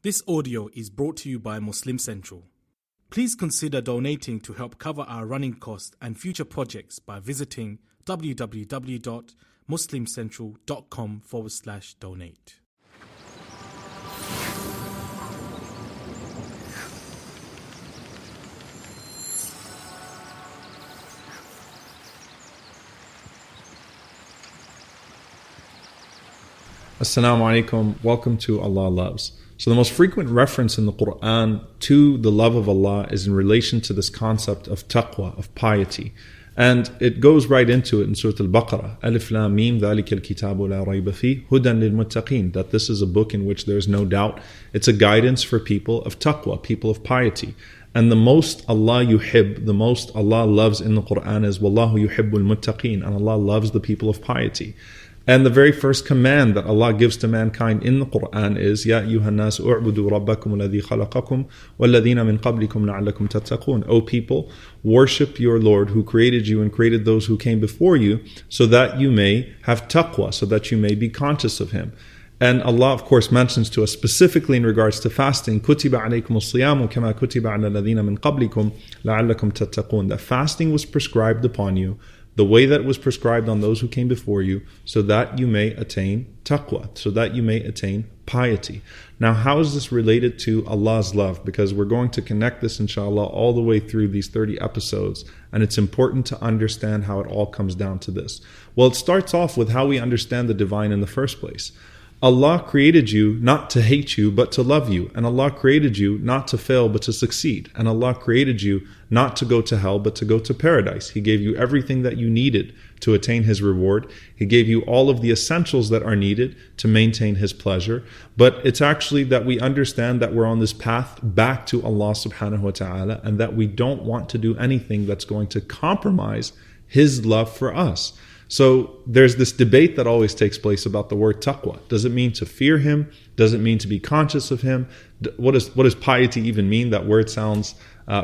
This audio is brought to you by Muslim Central. Please consider donating to help cover our running costs and future projects by visiting www.muslimcentral.com/donate. Assalamu alaikum, welcome to Allah Loves. So the most frequent reference in the Quran to the love of Allah is in relation to this concept of taqwa, of piety. And it goes right into it in Surah Al-Baqarah, Alif Lam Mim, ذَلِكَ الْكِتَابُ لَا رَيْبَ فِيهِ هُدًى لِلْمُتَّقِينَ, that this is a book in which there is no doubt. It's a guidance for people of taqwa, people of piety. And the most Allah yuhib, the most Allah loves in the Quran is وَاللَّهُ يُحِبُّ الْمُتَّقِينَ, and Allah loves the people of piety. And the very first command that Allah gives to mankind in the Quran is يَا أَيُّهَا النَّاسُ اُعْبُدُوا رَبَّكُمُ الَّذِي خَلَقَكُمْ وَالَّذِينَ مِنْ قَبْلِكُمْ لَعَلَّكُمْ تَتَّقُونَ. O people, worship your Lord who created you and created those who came before you, so that you may have taqwa, so that you may be conscious of Him. And Allah, of course, mentions to us specifically in regards to fasting, كُتِبَ عَلَيْكُمُ الصِّيَامُ كَمَا كُتِبَ عَلَى الَّذِينَ مِنْ قَبْلِكُمْ لَعَلَّكُمْ تَتَّقُونَ. That fasting was prescribed upon you the way that it was prescribed on those who came before you, so that you may attain taqwa, so that you may attain piety. Now, how is this related to Allah's love? Because we're going to connect this, inshallah, all the way through these 30 episodes, and it's important to understand how it all comes down to this. Well, it starts off with how we understand the divine in the first place. Allah created you not to hate you, but to love you. And Allah created you not to fail, but to succeed. And Allah created you not to go to hell, but to go to paradise. He gave you everything that you needed to attain His reward. He gave you all of the essentials that are needed to maintain His pleasure. But it's actually that we understand that we're on this path back to Allah subhanahu wa ta'ala, and that we don't want to do anything that's going to compromise His love for us. So there's this debate that always takes place about the word taqwa. Does it mean to fear Him? Does it mean to be conscious of Him? What does piety even mean? That word sounds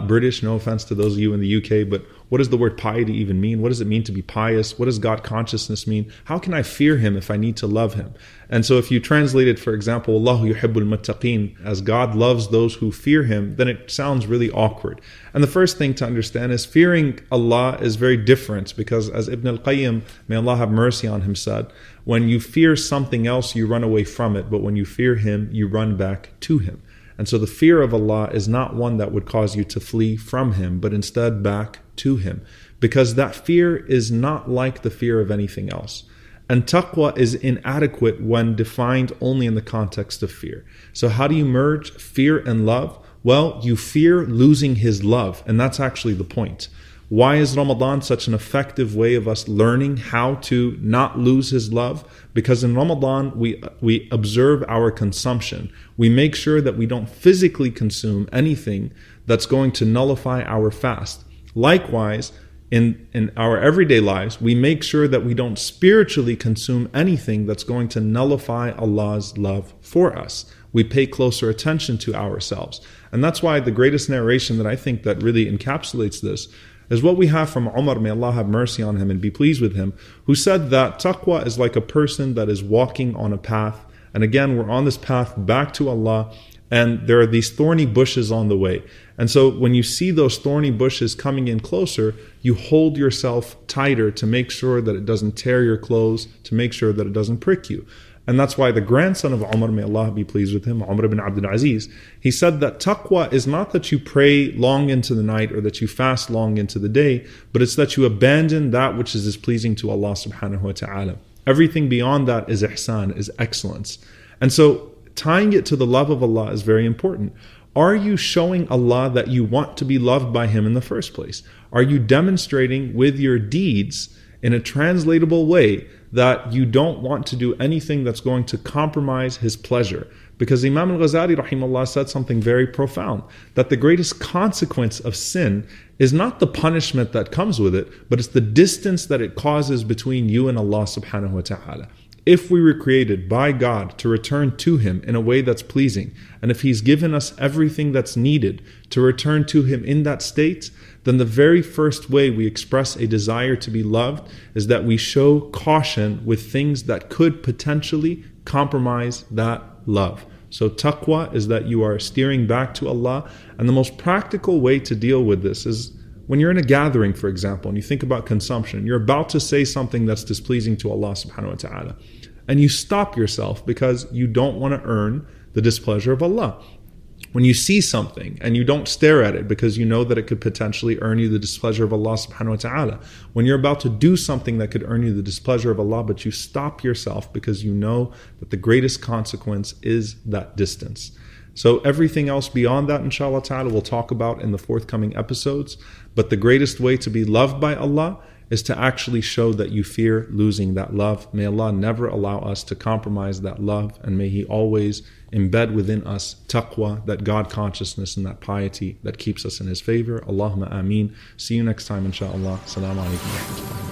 British, no offense to those of you in the UK, but what does the word piety even mean? What does it mean to be pious? What does God consciousness mean? How can I fear Him if I need to love Him? And so if you translate it, for example, Allahu yuhibbul muttaqin, as God loves those who fear Him, then it sounds really awkward. And the first thing to understand is fearing Allah is very different, because as Ibn al-Qayyim, may Allah have mercy on him, said, when you fear something else, you run away from it, but when you fear Him, you run back to Him. And so the fear of Allah is not one that would cause you to flee from Him, but instead back to Him. Because that fear is not like the fear of anything else. And taqwa is inadequate when defined only in the context of fear. So how do you merge fear and love? Well, you fear losing His love, and that's actually the point. Why is Ramadan such an effective way of us learning how to not lose His love? Because in Ramadan, we observe our consumption. We make sure that we don't physically consume anything that's going to nullify our fast. Likewise, in our everyday lives, we make sure that we don't spiritually consume anything that's going to nullify Allah's love for us. We pay closer attention to ourselves. And that's why the greatest narration that I think that really encapsulates this is what we have from Umar, may Allah have mercy on him and be pleased with him, who said that taqwa is like a person that is walking on a path. And again, we're on this path back to Allah, and there are these thorny bushes on the way. And so when you see those thorny bushes coming in closer, you hold yourself tighter to make sure that it doesn't tear your clothes, to make sure that it doesn't prick you. And that's why the grandson of Umar, may Allah be pleased with him, Umar ibn Abdul Aziz, he said that taqwa is not that you pray long into the night or that you fast long into the day, but it's that you abandon that which is displeasing to Allah subhanahu wa ta'ala. Everything beyond that is ihsan, is excellence. And so tying it to the love of Allah is very important. Are you showing Allah that you want to be loved by Him in the first place? Are you demonstrating with your deeds in a translatable way that you don't want to do anything that's going to compromise His pleasure? Because Imam al-Ghazali rahimahullah said something very profound, that the greatest consequence of sin is not the punishment that comes with it, but it's the distance that it causes between you and Allah subhanahu wa ta'ala. If we were created by God to return to Him in a way that's pleasing, and if He's given us everything that's needed to return to Him in that state, then the very first way we express a desire to be loved is that we show caution with things that could potentially compromise that love. So taqwa is that you are steering back to Allah. And the most practical way to deal with this is when you're in a gathering, for example, and you think about consumption, you're about to say something that's displeasing to Allah subhanahu wa ta'ala. And you stop yourself because you don't want to earn the displeasure of Allah. When you see something and you don't stare at it because you know that it could potentially earn you the displeasure of Allah subhanahu wa ta'ala. When you're about to do something that could earn you the displeasure of Allah, but you stop yourself because you know that the greatest consequence is that distance. So everything else beyond that, inshallah ta'ala, we'll talk about in the forthcoming episodes. But the greatest way to be loved by Allah is to actually show that you fear losing that love. May Allah never allow us to compromise that love, and may He always embed within us taqwa, that God consciousness and that piety that keeps us in His favor. Allahumma ameen. See you next time, inshallah. Assalamu alaikum wa rahmatullahi.